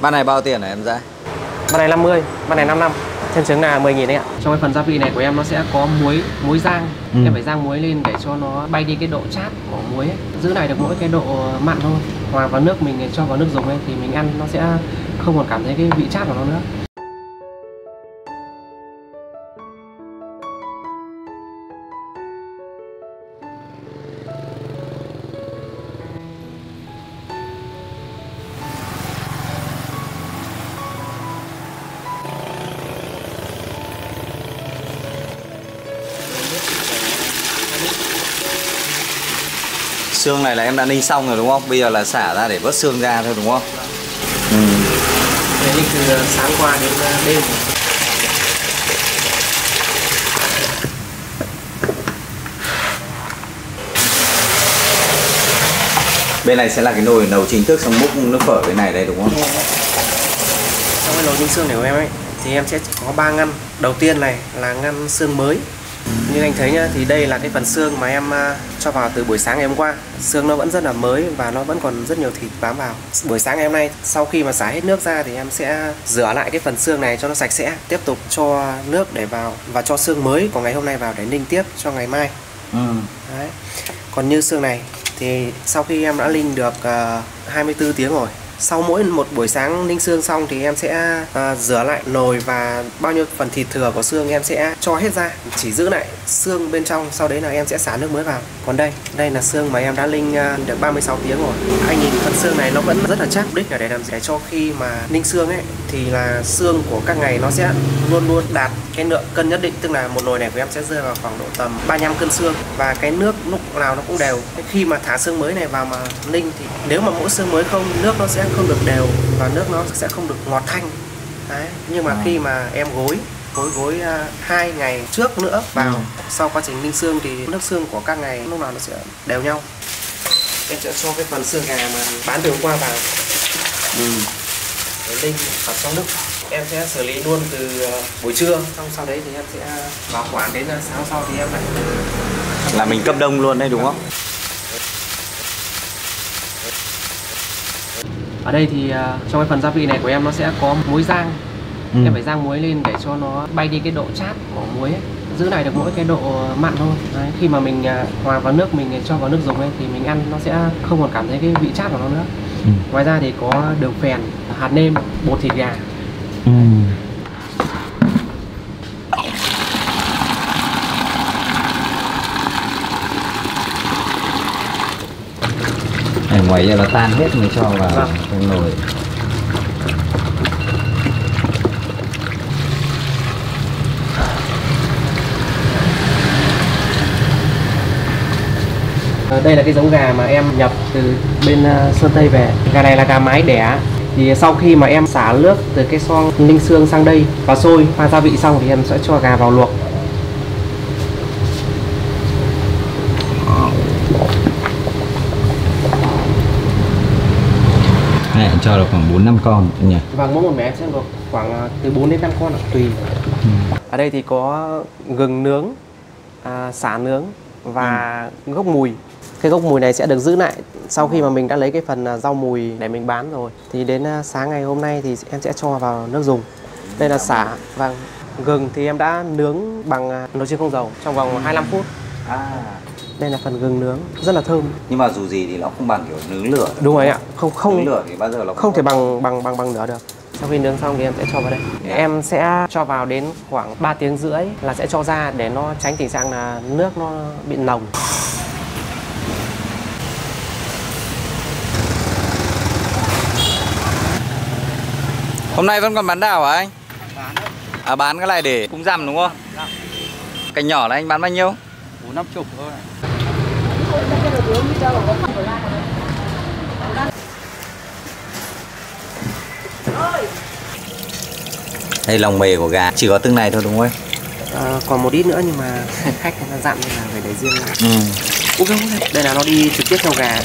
Bát này bao tiền hả em ra? Bát này 50, bát này 55. Thêm trứng là 10.000 đấy ạ. Trong cái phần gia vị này của em nó sẽ có muối rang. Em phải rang muối lên để cho nó bay đi cái độ chát của muối ấy. Giữ lại được mỗi cái độ mặn thôi. Hòa vào nước mình cho vào nước dùng ấy thì mình ăn nó sẽ không còn cảm thấy cái vị chát của nó nữa. Xương này là em đã ninh xong rồi đúng không? Bây giờ là xả ra để vớt xương ra thôi đúng không? Ninh từ sáng qua đến đêm. Bên này sẽ là cái nồi nấu chính thức, xong múc nước phở bên này đây đúng không? Trong cái nồi ninh xương này của em ấy thì em sẽ có 3 ngăn. Đầu tiên này là ngăn xương mới. Như anh thấy nhá, thì đây là cái phần xương mà em cho vào từ buổi sáng ngày hôm qua. Xương nó vẫn rất là mới và nó vẫn còn rất nhiều thịt bám vào. Buổi sáng ngày hôm nay, sau khi mà xả hết nước ra thì em sẽ rửa lại cái phần xương này cho nó sạch sẽ. Tiếp tục cho nước để vào và cho xương mới của ngày hôm nay vào để ninh tiếp cho ngày mai. Đấy. Còn như xương này thì sau khi em đã ninh được 24 tiếng rồi, sau mỗi một buổi sáng ninh xương xong thì em sẽ rửa lại nồi và bao nhiêu phần thịt thừa của xương em sẽ cho hết ra, chỉ giữ lại xương bên trong, sau đấy là em sẽ xả nước mới vào. Còn đây là xương mà em đã ninh được 36 tiếng rồi. Anh nhìn phần xương này nó vẫn rất là chắc. Đích là để làm gì? Để cho khi mà ninh xương ấy thì là xương của các ngày nó sẽ luôn luôn đạt cái lượng cân nhất định, tức là một nồi này của em sẽ rơi vào khoảng độ tầm 35 cân xương và cái nước lúc nào nó cũng đều. Khi mà thả xương mới này vào mà ninh thì nếu mà mỗi xương mới không, nước nó sẽ không được đều và nước nó sẽ không được ngọt thanh. Đấy. Nhưng mà khi mà em gối 2 ngày trước nữa vào sau quá trình ninh xương thì nước xương của các ngày lúc nào nó sẽ đều nhau. Em sẽ cho cái phần xương gà mà bán từ hôm qua vào để ninh ở trong nước. Em sẽ xử lý luôn từ buổi trưa, xong sau đấy thì em sẽ bảo quản đến sáng sau thì em lại là mình cấp đông luôn đấy đúng không? Ở đây thì trong cái phần gia vị này của em nó sẽ có muối rang. Em phải rang muối lên để cho nó bay đi cái độ chát của muối ấy. Giữ lại được mỗi cái độ mặn thôi. Đấy, khi mà mình hòa vào nước, mình cho vào nước dùng ấy thì mình ăn nó sẽ không còn cảm thấy cái vị chát của nó nữa. Ngoài ra thì có đường phèn, hạt nêm, bột thịt gà. Ở ngoài giờ nó tan hết mới cho vào trong nồi. Đây là cái giống gà mà em nhập từ bên Sơn Tây về. Gà này là gà mái đẻ. Thì sau khi mà em xả nước từ cái xoong ninh xương sang đây và sôi pha gia vị xong thì em sẽ cho gà vào luộc. Này cho được khoảng 4-5 con nhỉ? Vâng, mỗi một mẻ em sẽ luộc khoảng từ 4 đến 5 con ạ, tùy. Ở đây thì có gừng nướng, sả nướng và gốc mùi. Cái gốc mùi này sẽ được giữ lại sau khi mà mình đã lấy cái phần rau mùi để mình bán rồi. Thì đến sáng ngày hôm nay thì em sẽ cho vào nước dùng. Đây là sả và gừng thì em đã nướng bằng nồi chiên không dầu trong vòng 25 phút. Đây là phần gừng nướng rất là thơm. Nhưng mà dù gì thì nó không bằng kiểu nướng lửa. Đúng rồi ạ. Không nướng lửa thì bao giờ nó không thể bằng lửa được. Sau khi nướng xong thì em sẽ cho vào đây. Em sẽ cho vào đến khoảng 3 tiếng rưỡi là sẽ cho ra để nó tránh tình trạng là nước nó bị nồng. Hôm nay vẫn còn bán đảo hả anh? Bán. Bán cái này để cúng rằm đúng không? Cành nhỏ là anh bán bao nhiêu? 4-50 thôi. Đây lòng mề của gà, chỉ có từng này thôi đúng không? Còn một ít nữa nhưng mà khách nó dặn nên là phải để riêng lại. Đây là nó đi trực tiếp theo gà.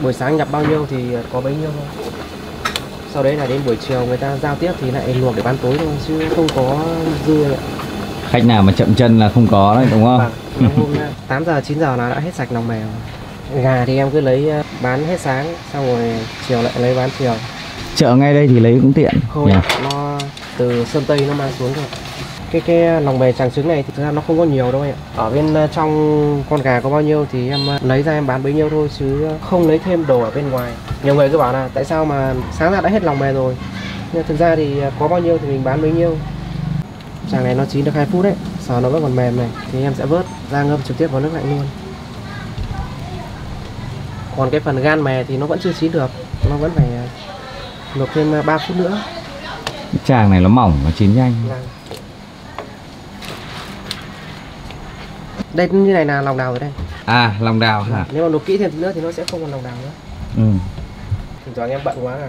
buổi sáng nhập bao nhiêu thì có bấy nhiêu thôi. Sau đấy là đến buổi chiều người ta giao tiếp thì lại luộc để bán tối thôi, chứ không có dư ạ. Khách nào mà chậm chân là không có đấy đúng không? Vâng, hôm 8 giờ 9 giờ là đã hết sạch lòng mèo. Gà thì em cứ lấy bán hết sáng, xong rồi chiều lại lấy bán chiều. Chợ ngay đây thì lấy cũng tiện. Không, nó từ Sơn Tây nó mang xuống rồi. Cái lòng bè tràng trứng này thì thực ra nó không có nhiều đâu ạ. Ở bên trong con gà có bao nhiêu thì em lấy ra em bán bấy nhiêu thôi, chứ không lấy thêm đồ ở bên ngoài. Nhiều người cứ bảo là tại sao mà sáng ra đã hết lòng bè rồi, nhưng thực ra thì có bao nhiêu thì mình bán bấy nhiêu. Chàng này nó chín được 2 phút đấy, sò nó vẫn còn mềm này thì em sẽ vớt ra ngâm trực tiếp vào nước lạnh luôn. Còn cái phần gan mè thì nó vẫn chưa chín được, nó vẫn phải luộc thêm 3 phút nữa. Chàng này nó mỏng, nó chín nhanh. Đây như này là lòng đào rồi đây. À, lòng đào hả? Nếu mà luộc kỹ thêm nữa thì nó sẽ không còn lòng đào nữa. Thỉnh thoảng em bận quá à.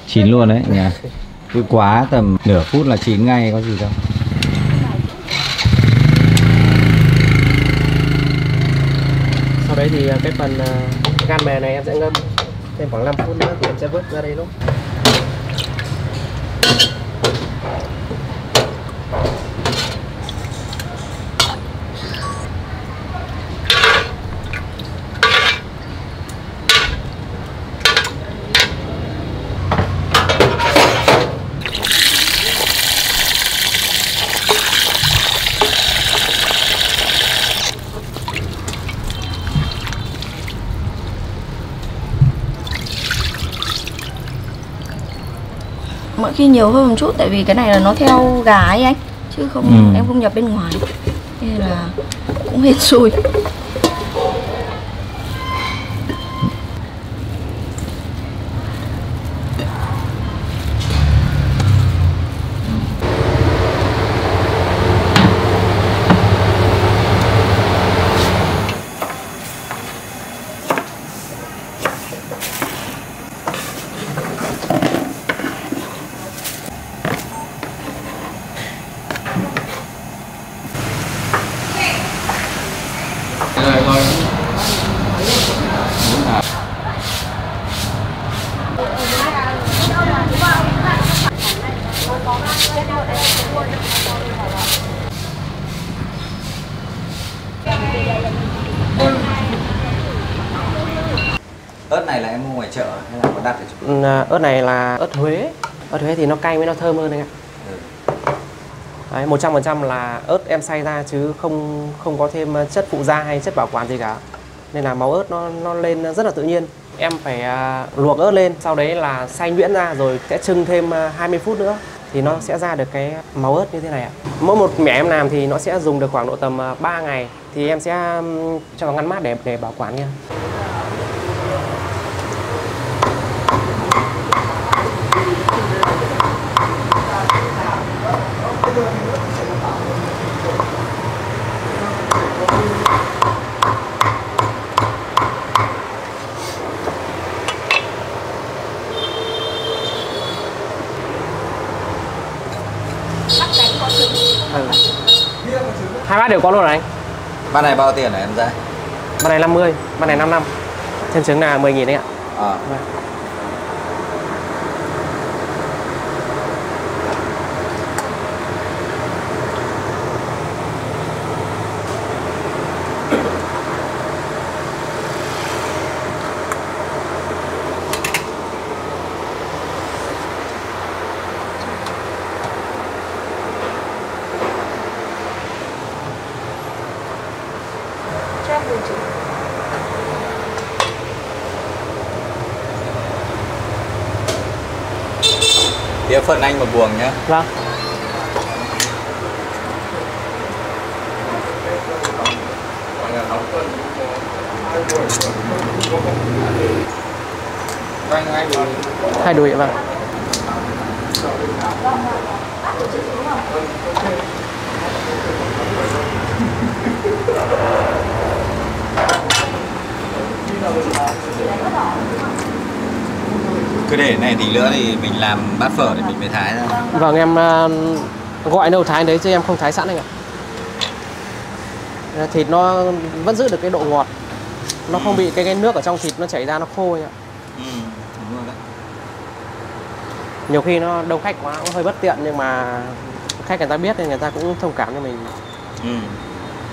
Chín luôn đấy nhỉ. Cứ quá tầm nửa phút là chín ngay, có gì đâu. Sau đấy thì cái phần gan mè này em sẽ ngâm thêm khoảng 5 phút nữa thì em sẽ vớt ra đây luôn. Mỗi khi nhiều hơn một chút, tại vì cái này là nó theo gà ấy anh, chứ không em không nhập bên ngoài nên là cũng hên xui. Ớt này là em mua ngoài chợ hay là có đặt ở chỗ? Ớt này là ớt Huế. Ớt Huế thì nó cay với nó thơm hơn anh ạ. Đấy, 100% là ớt em xay ra chứ không có thêm chất phụ gia hay chất bảo quản gì cả. Nên là màu ớt nó lên rất là tự nhiên. Em phải luộc ớt lên, sau đấy là xay nhuyễn ra rồi sẽ trưng thêm 20 phút nữa thì nó sẽ ra được cái màu ớt như thế này ạ. Mỗi một mẻ em làm thì nó sẽ dùng được khoảng độ tầm 3 ngày thì em sẽ cho vào ngăn mát để bảo quản nha. Hai bát đều có luôn rồi anh. Bát này bao tiền hả em ra? Bát này 50, bát này 55. Thêm trứng là 10.000 đấy ạ. Tía phần anh một buồng nhá. Vâng. Hai đùi ạ. Vâng. Cứ để này tí nữa thì mình làm bát phở để mình mới thái ra. Vâng, em gọi nấu thái đấy chứ em không thái sẵn anh ạ. Thịt nó vẫn giữ được cái độ ngọt. Nó không bị cái nước ở trong thịt nó chảy ra nó khô ấy ạ. Đúng rồi đấy. Nhiều khi nó đông khách quá cũng hơi bất tiện, nhưng mà khách người ta biết nên người ta cũng thông cảm cho mình.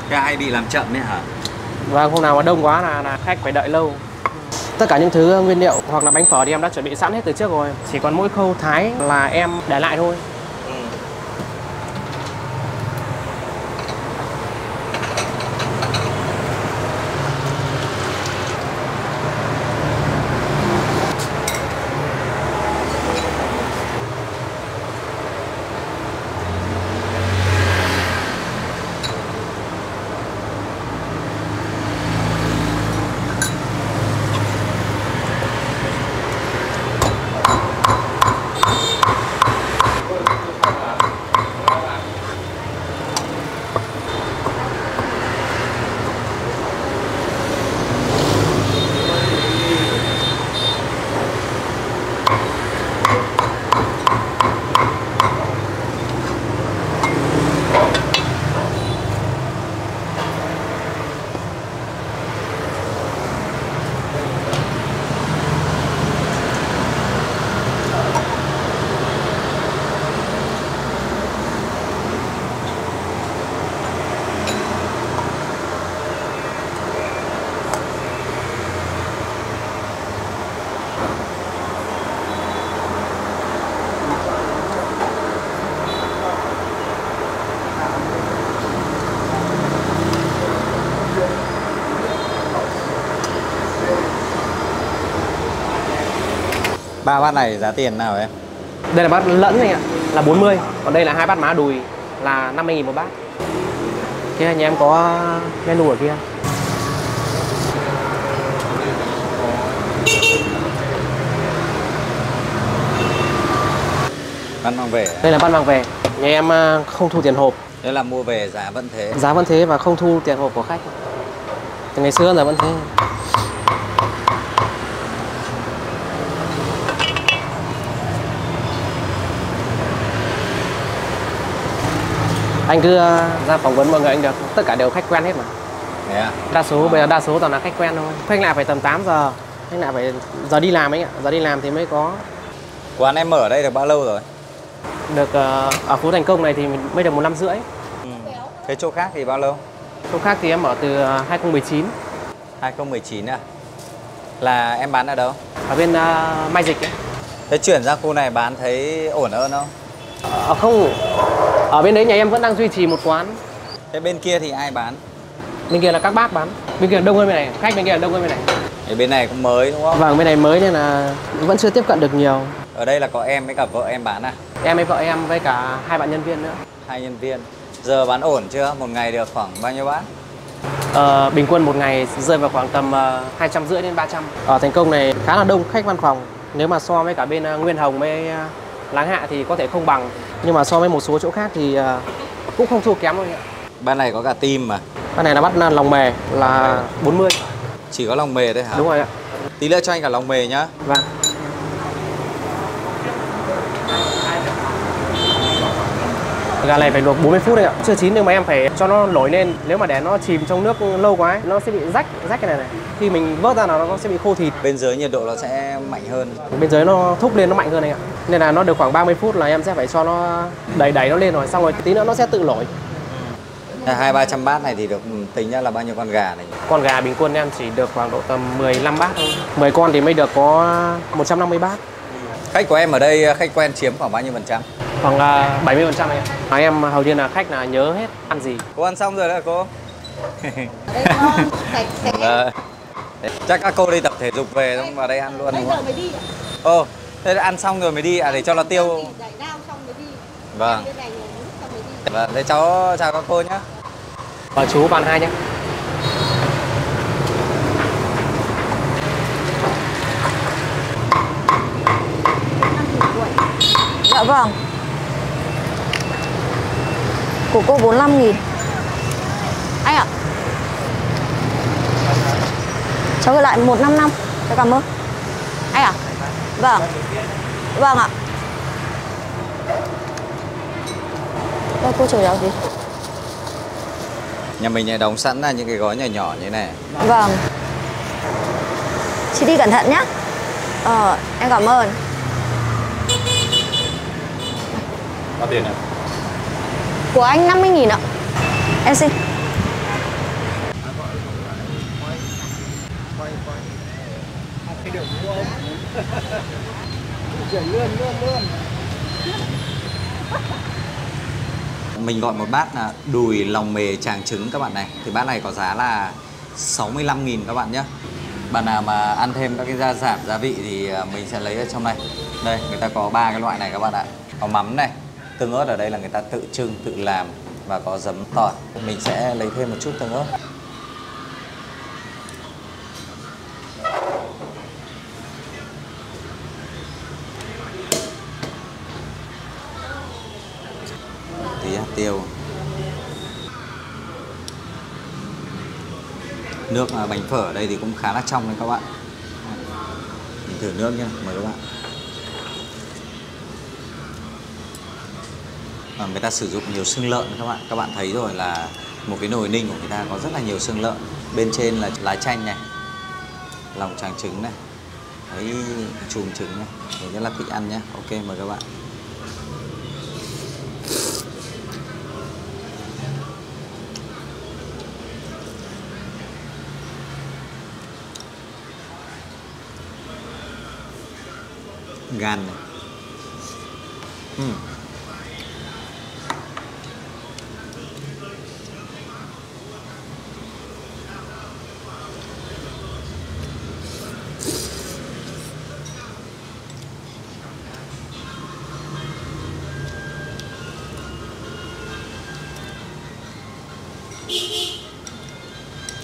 Cái hay bị làm chậm đấy hả? Và hôm nào mà đông quá là khách phải đợi lâu. Tất cả những thứ nguyên liệu hoặc là bánh phở thì em đã chuẩn bị sẵn hết từ trước rồi. Chỉ còn mỗi khâu thái là em để lại thôi. Ba bát này giá tiền nào em? Đây là bát lẫn này ạ, là 40. Còn đây là 2 bát má đùi là 50.000 một bát. Kia nhà em có menu ở kia. Bát mang về. Đây là bát mang về. Nhà em không thu tiền hộp. Đây là mua về giá vẫn thế. Giá vẫn thế và không thu tiền hộp của khách. Từ ngày xưa giờ vẫn thế. Anh cứ ra phỏng vấn mọi người anh được, tất cả đều khách quen hết mà. Thế à? Bây giờ đa số toàn là khách quen thôi. Khách lại phải tầm 8 giờ, khách lại phải giờ đi làm ấy ạ, giờ đi làm thì mới có. Quán em mở ở đây được bao lâu rồi? Được ở Phú Thành Công này thì mình mới được 1 năm rưỡi. Thế chỗ khác thì bao lâu? Chỗ khác thì em mở từ 2019. 2019 à? Là em bán ở đâu? Ở bên Mai Dịch ấy. Thế chuyển ra khu này bán thấy ổn hơn không? Không, ở bên đấy nhà em vẫn đang duy trì một quán. Thế bên kia thì ai bán? Bên kia là các bác bán. Bên kia đông hơn bên này, khách bên kia là đông hơn bên này. Thì bên này cũng mới đúng không? Vâng, bên này mới nên là vẫn chưa tiếp cận được nhiều. Ở đây là có em với cả vợ em bán à? Em với vợ em với cả 2 bạn nhân viên nữa. 2 nhân viên. Giờ bán ổn chưa? Một ngày được khoảng bao nhiêu bát? Bình quân một ngày rơi vào khoảng tầm 250 đến 300. Ở Thành Công này khá là đông khách văn phòng. Nếu mà so với cả bên Nguyên Hồng với Láng Hạ thì có thể không bằng. Nhưng mà so với một số chỗ khác thì cũng không thua kém đâu ạ. Bát này có cả tim mà. Bát này là bát lòng mề là 40. Chỉ có lòng mề thôi hả? Đúng rồi ạ. Tí nữa cho anh cả lòng mề nhá. Vâng. Gà này phải luộc 40 phút đấy ạ. Chưa chín nhưng mà em phải cho nó nổi lên. Nếu mà để nó chìm trong nước lâu quá ấy, nó sẽ bị rách cái này này. Khi mình vớt ra nó sẽ bị khô thịt. Bên dưới nhiệt độ nó sẽ mạnh hơn. Bên dưới nó thúc lên nó mạnh hơn anh ạ. Nên là nó được khoảng 30 phút là em sẽ phải cho nó đẩy nó lên rồi. Xong rồi tí nữa nó sẽ tự nổi. 200-300 bát này thì được tính ra là bao nhiêu con gà này? Con gà bình quân em chỉ được khoảng độ tầm 15 bát thôi. 10 con thì mới được có 150 bát. Khách của em ở đây khách quen chiếm khoảng bao nhiêu %? Khoảng 70% anh ạ. Em hầu như là khách là nhớ hết ăn gì. Cô ăn xong rồi đó cô. Đây ngon, sạch sẽ. Chắc các cô đi tập thể dục về xong vào đây ăn luôn Bây đúng giờ không? mới đi ạ. Ồ, thế là ăn xong rồi mới đi à, để cho nó tiêu. Giải lao xong mới đi. Vâng. Cái này xong mới đi. Vâng, thế cháu chào các cô nhé. Chú bàn 2 nhé. Dạ vâng. Của cô 45.000. Anh ạ. Cháu gửi lại 155. Cháu cảm ơn. Anh ạ. Vâng. Vâng ạ. Đây cô chờ cháu gì? Nhà mình này đóng sẵn là những cái gói nhỏ nhỏ như này. Vâng. Chị đi cẩn thận nhá. Em cảm ơn. Bao tiền ạ? Của anh 50.000 ạ. Em xin. Mình gọi một bát là đùi lòng mề tràng trứng các bạn này. Thì bát này có giá là 65.000 các bạn nhé. Bạn nào mà ăn thêm các cái gia giảm gia vị thì mình sẽ lấy ở trong này. Đây, người ta có 3 cái loại này các bạn ạ. Có mắm này, tương ớt ở đây là người ta tự trưng, tự làm. Và có giấm tỏi. Mình sẽ lấy thêm một chút tương ớt. Tí hạt tiêu. Nước bánh phở ở đây thì cũng khá là trong đấy các bạn. Mình thử nước nhé, mời các bạn. Người ta sử dụng nhiều xương lợn các bạn thấy rồi, là một cái nồi ninh của người ta có rất là nhiều xương lợn. Bên trên là lá chanh này, lòng tràng trứng này, đấy, chùm trứng này. Mình rất là thích ăn nhé. Ok, mời các bạn. Gan này.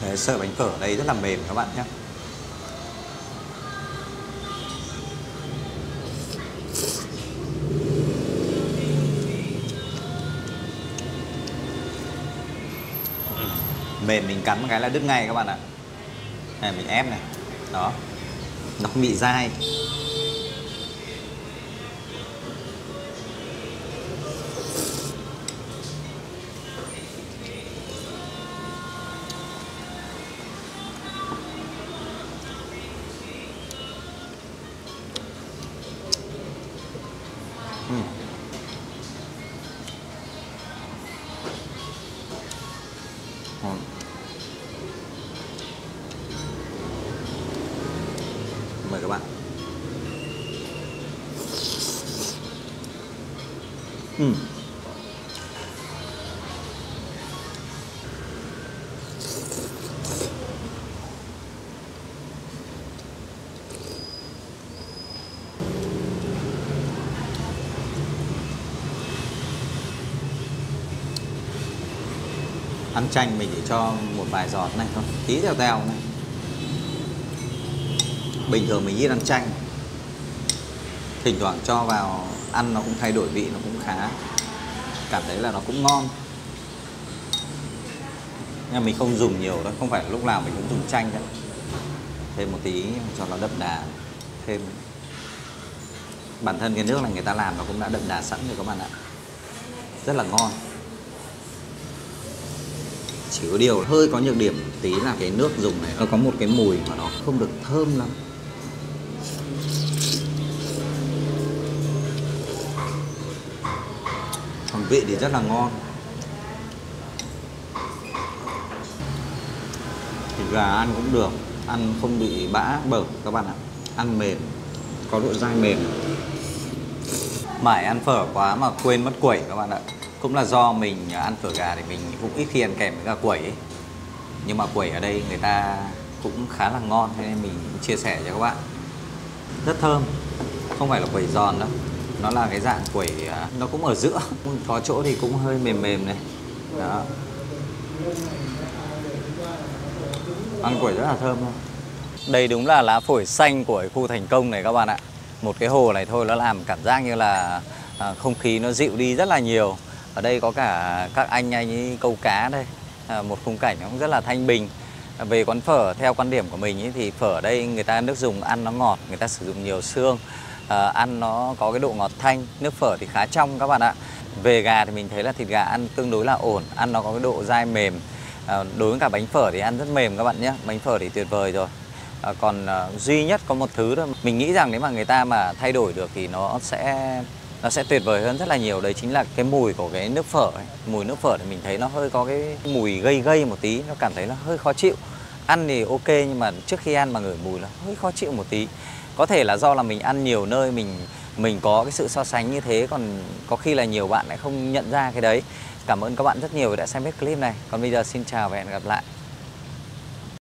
Đấy, sợi bánh phở ở đây rất là mềm các bạn nhé. Mềm, mình cắn một cái là đứt ngay các bạn ạ. Này, mình ép này. Đó. Nó không bị dai. Mời các bạn. Ăn chanh mình chỉ cho một vài giọt này thôi, tí teo teo này. Bình thường mình ít ăn chanh, thỉnh thoảng cho vào ăn nó cũng thay đổi vị, nó cũng khá, cảm thấy là nó cũng ngon. Nhưng mình không dùng nhiều đâu, không phải lúc nào mình cũng dùng chanh đâu. Thêm một tí cho nó đậm đà. Thêm bản thân cái nước này người ta làm nó cũng đã đậm đà sẵn rồi các bạn ạ. Rất là ngon. Chỉ có điều hơi có nhược điểm tí là cái nước dùng này nó có một cái mùi mà nó không được thơm lắm. Còn vị thì rất là ngon. Thịt gà ăn cũng được, ăn không bị bã bở các bạn ạ. Ăn mềm, có độ dai mềm. Mãi ăn phở quá mà quên mất quẩy các bạn ạ. Cũng là do mình ăn phở gà thì mình cũng ít khi ăn kèm với cả quẩy ấy. Nhưng mà quẩy ở đây người ta cũng khá là ngon, thế nên mình chia sẻ cho các bạn. Rất thơm, không phải là quẩy giòn đâu. Nó là cái dạng quẩy, nó cũng ở giữa. Có chỗ thì cũng hơi mềm mềm này. Đó. Ăn quẩy rất là thơm thôi. Đây đúng là lá phổi xanh của khu Thành Công này các bạn ạ. Một cái hồ này thôi nó làm cảm giác như là không khí nó dịu đi rất là nhiều. Ở đây có cả các anh ấy câu cá đây. Một khung cảnh nó cũng rất là thanh bình. Về quán phở, theo quan điểm của mình ý, thì phở ở đây người ta nước dùng ăn nó ngọt, người ta sử dụng nhiều xương, ăn nó có cái độ ngọt thanh, nước phở thì khá trong các bạn ạ. Về gà thì mình thấy là thịt gà ăn tương đối là ổn, ăn nó có cái độ dai mềm. Đối với cả bánh phở thì ăn rất mềm các bạn nhé, bánh phở thì tuyệt vời rồi. Còn duy nhất có một thứ thôi, mình nghĩ rằng nếu mà người ta mà thay đổi được thì nó sẽ tuyệt vời hơn rất là nhiều. Đấy chính là cái mùi của cái nước phở ấy. Mùi nước phở thì mình thấy nó hơi có cái mùi gây gây một tí, nó cảm thấy nó hơi khó chịu. Ăn thì ok nhưng mà trước khi ăn mà ngửi mùi là hơi khó chịu một tí. Có thể là do là mình ăn nhiều nơi mình có cái sự so sánh như thế, còn có khi là nhiều bạn lại không nhận ra cái đấy. Cảm ơn các bạn rất nhiều đã xem hết clip này. Còn bây giờ xin chào và hẹn gặp lại.